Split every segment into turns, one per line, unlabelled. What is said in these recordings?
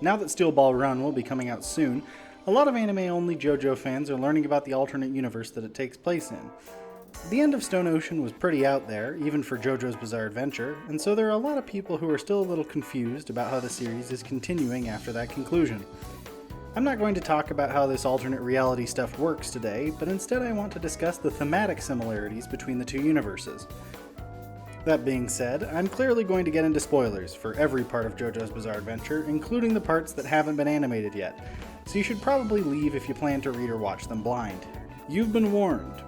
Now that Steel Ball Run will be coming out soon, a lot of anime-only JoJo fans are learning about the alternate universe that it takes place in. The end of Stone Ocean was pretty out there, even for JoJo's Bizarre Adventure, and so there are a lot of people who are still a little confused about how the series is continuing after that conclusion. I'm not going to talk about how this alternate reality stuff works today, but instead I want to discuss the thematic similarities between the two universes. That being said, I'm clearly going to get into spoilers for every part of JoJo's Bizarre Adventure, including the parts that haven't been animated yet, so you should probably leave if you plan to read or watch them blind. You've been warned.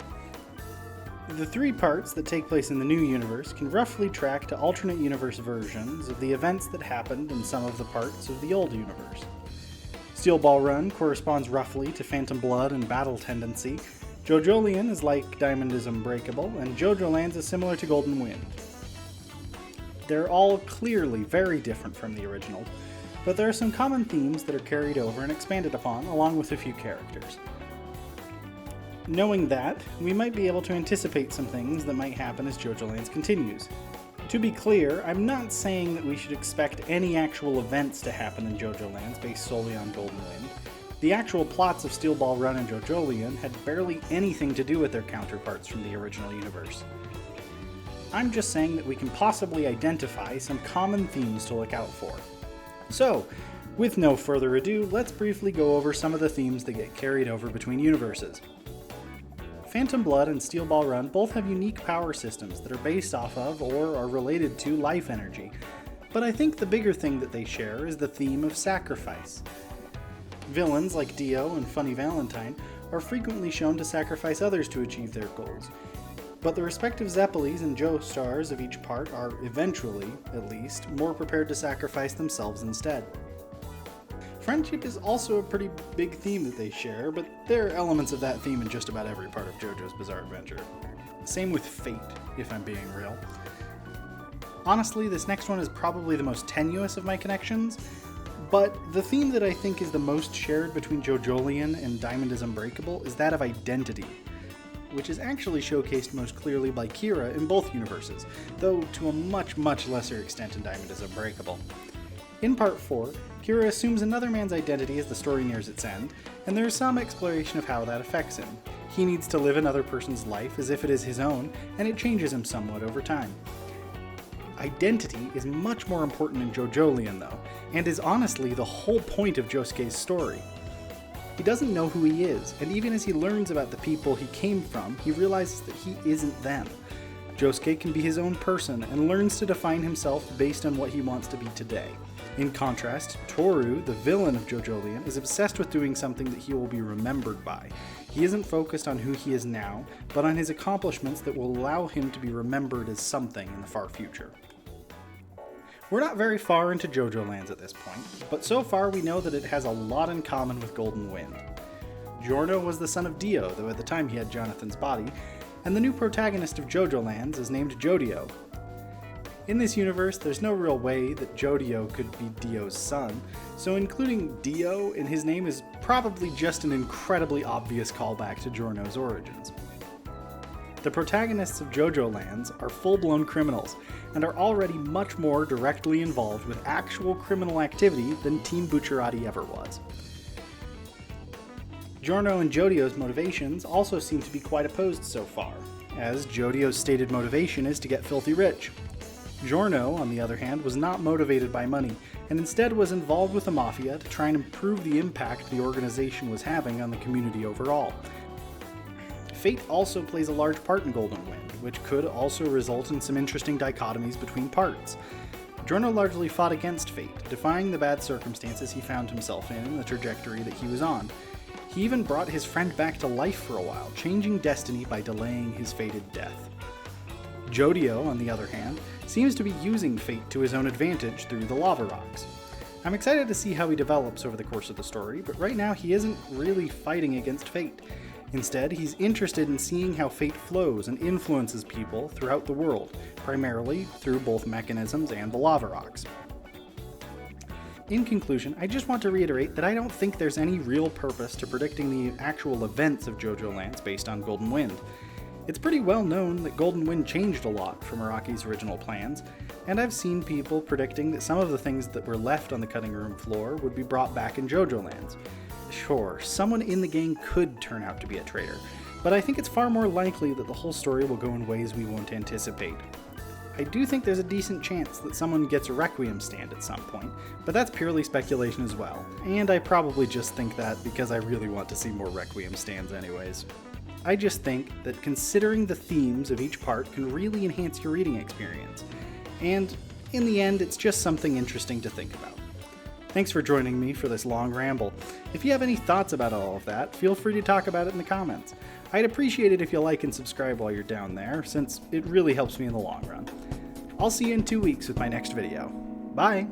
The three parts that take place in the new universe can roughly track to alternate universe versions of the events that happened in some of the parts of the old universe. Steel Ball Run corresponds roughly to Phantom Blood and Battle Tendency, JoJolion is like Diamond is Unbreakable, and JoJo Lands is similar to Golden Wind. They're all clearly very different from the original, but there are some common themes that are carried over and expanded upon, along with a few characters. Knowing that, we might be able to anticipate some things that might happen as JoJo Lands continues. To be clear, I'm not saying that we should expect any actual events to happen in JoJo Lands based solely on Golden Wind. The actual plots of Steel Ball Run and JoJolion had barely anything to do with their counterparts from the original universe. I'm just saying that we can possibly identify some common themes to look out for. So, with no further ado, let's briefly go over some of the themes that get carried over between universes. Phantom Blood and Steel Ball Run both have unique power systems that are based off of or are related to life energy, but I think the bigger thing that they share is the theme of sacrifice. Villains like Dio and Funny Valentine are frequently shown to sacrifice others to achieve their goals, but the respective Zeppelis and Joestars of each part are, eventually, at least, more prepared to sacrifice themselves instead. Friendship is also a pretty big theme that they share, but there are elements of that theme in just about every part of JoJo's Bizarre Adventure. Same with fate, if I'm being real. Honestly, this next one is probably the most tenuous of my connections, but the theme that I think is the most shared between JoJolion and Diamond is Unbreakable is that of identity, which is actually showcased most clearly by Kira in both universes, though to a much lesser extent in Diamond is Unbreakable. In Part 4, Kira assumes another man's identity as the story nears its end, and there is some exploration of how that affects him. He needs to live another person's life as if it is his own, and it changes him somewhat over time. Identity is much more important in JoJolion though, and is honestly the whole point of Josuke's story. He doesn't know who he is, and even as he learns about the people he came from, he realizes that he isn't them. Josuke can be his own person and learns to define himself based on what he wants to be today. In contrast, Toru, the villain of JoJolion, is obsessed with doing something that he will be remembered by. He isn't focused on who he is now, but on his accomplishments that will allow him to be remembered as something in the far future. We're not very far into JoJo Lands at this point, but so far we know that it has a lot in common with Golden Wind. Giorno was the son of Dio, though at the time he had Jonathan's body, and the new protagonist of JoJo Lands is named Jodio. In this universe, there's no real way that Jodio could be Dio's son, so including Dio in his name is probably just an incredibly obvious callback to Giorno's origins. The protagonists of JoJo Lands are full-blown criminals, and are already much more directly involved with actual criminal activity than Team Bucciarati ever was. Giorno and Jodio's motivations also seem to be quite opposed so far, as Jodio's stated motivation is to get filthy rich. Giorno, on the other hand, was not motivated by money, and instead was involved with the Mafia to try and improve the impact the organization was having on the community overall. Fate also plays a large part in Golden Wind, which could also result in some interesting dichotomies between parts. Giorno largely fought against Fate, defying the bad circumstances he found himself in and the trajectory that he was on. He even brought his friend back to life for a while, changing destiny by delaying his fated death. Jodio, on the other hand, seems to be using Fate to his own advantage through the lava rocks. I'm excited to see how he develops over the course of the story, but right now he isn't really fighting against Fate. Instead, he's interested in seeing how Fate flows and influences people throughout the world, primarily through both mechanisms and the lava rocks. In conclusion, I just want to reiterate that I don't think there's any real purpose to predicting the actual events of JoJo Lands based on Golden Wind. It's pretty well known that Golden Wind changed a lot from Araki's original plans, and I've seen people predicting that some of the things that were left on the cutting room floor would be brought back in Jojo Lands. Sure, someone in the gang could turn out to be a traitor, but I think it's far more likely that the whole story will go in ways we won't anticipate. I do think there's a decent chance that someone gets a Requiem stand at some point, but that's purely speculation as well, and I probably just think that because I really want to see more Requiem stands anyways. I just think that considering the themes of each part can really enhance your reading experience, and in the end, it's just something interesting to think about. Thanks for joining me for this long ramble. If you have any thoughts about all of that, feel free to talk about it in the comments. I'd appreciate it if you like and subscribe while you're down there, since it really helps me in the long run. I'll see you in 2 weeks with my next video. Bye!